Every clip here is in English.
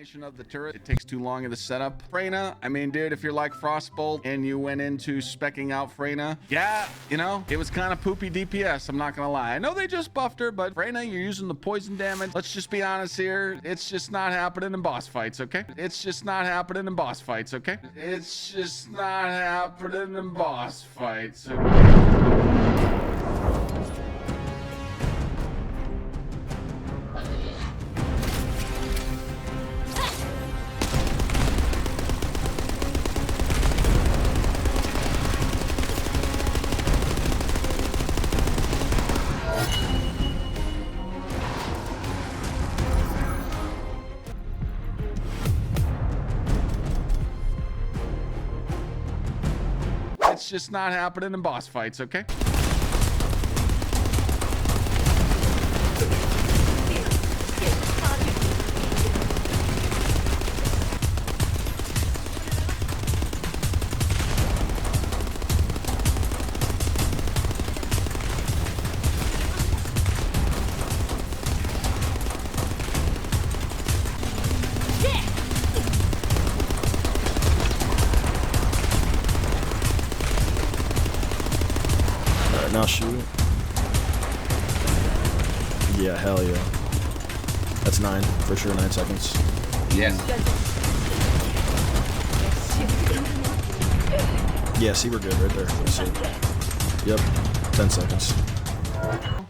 combination of the turret. It takes too long in the setup. Freyna, I mean, dude, if you're like Frostbolt and you went into specking out Freyna, yeah, you know, it was kind of poopy DPS. I'm not gonna lie. I know they just buffed her, but Freyna, you're using the poison damage. Let's just be honest here. It's just not happening in boss fights, okay? It's just not happening in boss fights, okay? It's just not happening in boss fights, okay? It's just not happening in boss fights, okay? Now shoot. Yeah, hell yeah. That's 9, for sure, 9 seconds. Yes. Yeah, see, we're good right there. That's it. Yep, 10 seconds.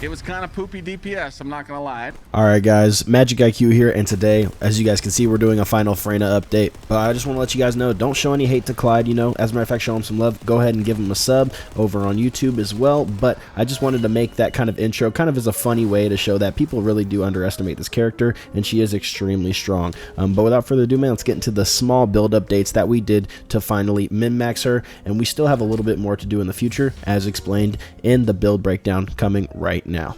It was kind of poopy DPS, I'm not gonna lie. Alright guys, Magic IQ here, and today, as you guys can see, we're doing a final Freyna update. But I just want to let you guys know, don't show any hate to Clyde, you know. As a matter of fact, show him some love. Go ahead and give him a sub over on YouTube as well. But I just wanted to make that kind of intro, kind of as a funny way to show that people really do underestimate this character, and she is extremely strong. But without further ado, man, let's get into the small build updates that we did to finally min-max her. And we still have a little bit more to do in the future, as explained in the build breakdown coming right now.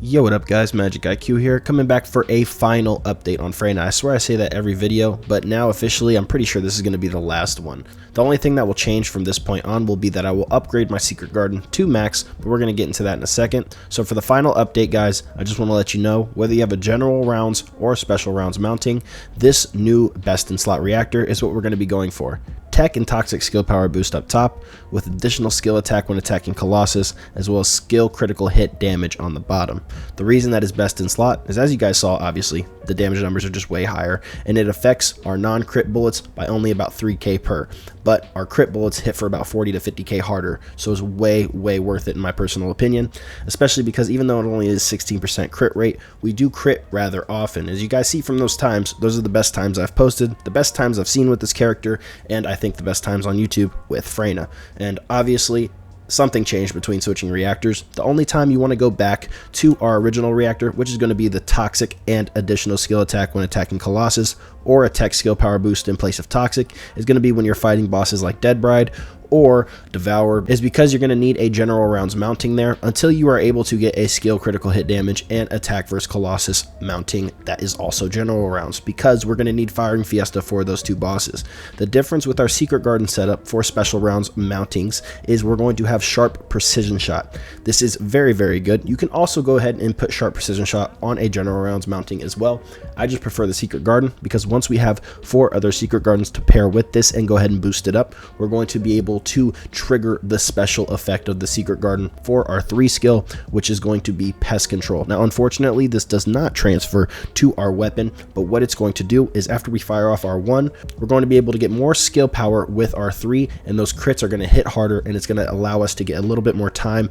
Yo, what up guys, Magic IQ here, coming back for a final update on Freyna. I swear I say that every video, but now officially I'm pretty sure this is going to be the last one. The only thing that will change from this point on will be that I will upgrade my Secret Garden to max, but we're going to get into that in a second. So for the final update guys, I just want to let you know, whether you have a general rounds or special rounds mounting, this new best in slot reactor is what we're going to be going for. Tech and toxic skill power boost up top, with additional skill attack when attacking Colossus, as well as skill critical hit damage on the bottom. The reason that is best in slot is, as you guys saw, obviously, the damage numbers are just way higher, and it affects our non-crit bullets by only about 3k per, but our crit bullets hit for about 40 to 50k harder, so it's way worth it in my personal opinion, especially because even though it only is 16% crit rate, we do crit rather often. As you guys see from those times, those are the best times I've posted, the best times I've seen with this character, and I think the best times on YouTube with Freyna. And obviously something changed between switching reactors. The only time you want to go back to our original reactor, which is going to be the toxic and additional skill attack when attacking Colossus, or a tech skill power boost in place of toxic, is going to be when you're fighting bosses like Dead Bride or Devour, is because you're going to need a general rounds mounting there until you are able to get a skill critical hit damage and attack versus Colossus mounting that is also general rounds, because we're going to need Firing Fiesta for those two bosses. The difference with our Secret Garden setup for special rounds mountings is we're going to have sharp precision shot. This is very good. You can also go ahead and put sharp precision shot on a general rounds mounting as well. I just prefer the Secret Garden because once we have 4 other Secret Gardens to pair with this and go ahead and boost it up, we're going to be able to trigger the special effect of the Secret Garden for our 3 skill, which is going to be Pest Control. Now unfortunately this does not transfer to our weapon, but what it's going to do is after we fire off our 1, we're going to be able to get more skill power with our 3, and those crits are going to hit harder, and it's going to allow us to get a little bit more time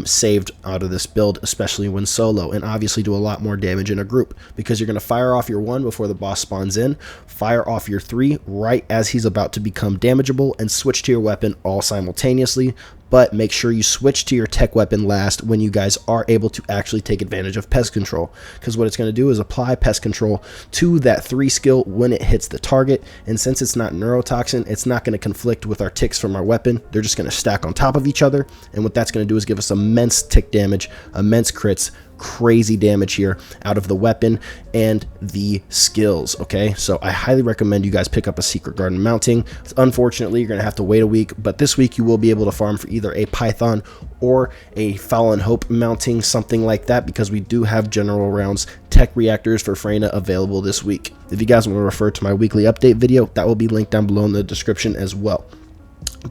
saved out of this build, especially when solo, and obviously do a lot more damage in a group, because you're going to fire off your 1 before the boss spawns in, fire off your 3 right as he's about to become damageable, and switch to your weapon all simultaneously. But make sure you switch to your tech weapon last when you guys are able to actually take advantage of Pest Control, because what it's going to do is apply Pest Control to that 3 skill when it hits the target, and since it's not neurotoxin, it's not going to conflict with our ticks from our weapon. They're just going to stack on top of each other, and what that's going to do is give us immense tick damage, immense crits, crazy damage here out of the weapon and the skills. Okay, so I highly recommend you guys pick up a Secret Garden mounting. Unfortunately, you're going to have to wait a week, but this week you will be able to farm for either either a Python or a Fallen Hope mounting, something like that, because we do have general rounds tech reactors for Freyna available this week. If you guys want to refer to my weekly update video, that will be linked down below in the description as well.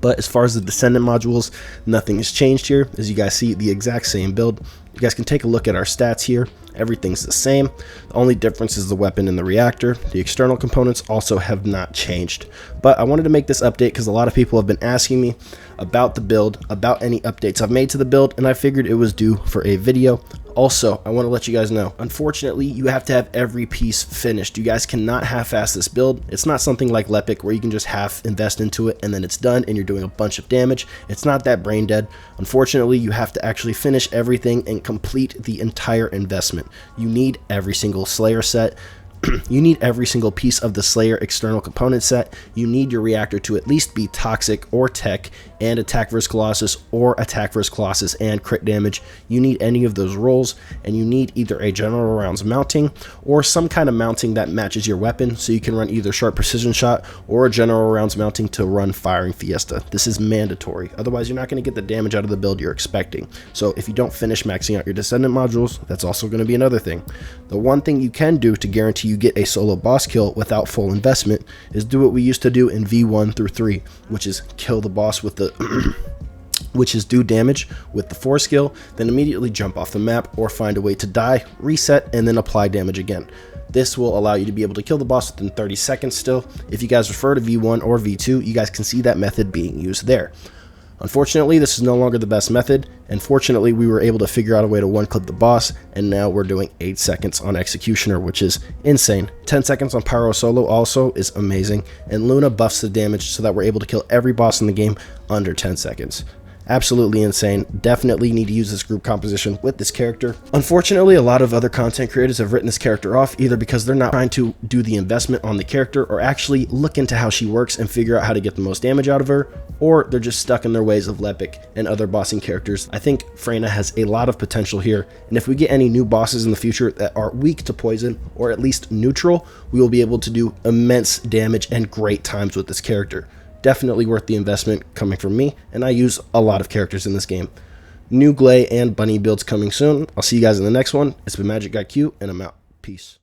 But as far as the Descendant modules, nothing has changed here. As you guys see, the exact same build. You guys can take a look at our stats here. Everything's the same. The only difference is the weapon and the reactor. The external components also have not changed. But I wanted to make this update because a lot of people have been asking me about the build, about any updates I've made to the build, and I figured it was due for a video. Also, I want to let you guys know, unfortunately, you have to have every piece finished. You guys cannot half-ass this build. It's not something like Lepic where you can just half invest into it and then it's done and you're doing a bunch of damage. It's not that brain dead. Unfortunately, you have to actually finish everything and complete the entire investment. You need every single Slayer set. You need every single piece of the Slayer external component set. You need your reactor to at least be toxic or tech and attack versus Colossus, or attack versus Colossus and crit damage. You need any of those roles, and you need either a general rounds mounting or some kind of mounting that matches your weapon, so you can run either sharp precision shot or a general rounds mounting to run firing fiesta. This is mandatory, otherwise you're not going to get the damage out of the build you're expecting. So if you don't finish maxing out your Descendant modules, that's also going to be another thing. The one thing you can do to guarantee you get a solo boss kill without full investment is do what we used to do in V1 through 3, which is kill the boss with the which is do damage with the 4 skill, then immediately jump off the map or find a way to die, reset, and then apply damage again. This will allow you to be able to kill the boss within 30 seconds still. If you guys refer to V1 or V2, you guys can see that method being used there. Unfortunately, this is no longer the best method, and fortunately we were able to figure out a way to one-clip the boss, and now we're doing 8 seconds on Executioner, which is insane. 10 seconds on Pyro Solo also is amazing, and Luna buffs the damage so that we're able to kill every boss in the game under 10 seconds. Absolutely insane. Definitely need to use this group composition with this character. Unfortunately, a lot of other content creators have written this character off, either because they're not trying to do the investment on the character or actually look into how she works and figure out how to get the most damage out of her, or they're just stuck in their ways of Lepic and other bossing characters. I think Freyna has a lot of potential here, and if we get any new bosses in the future that are weak to poison or at least neutral, we will be able to do immense damage and great times with this character. Definitely worth the investment coming from me, and I use a lot of characters in this game. New Glay and Bunny builds coming soon. I'll see you guys in the next one. It's been Magic Guy Q, and I'm out. Peace.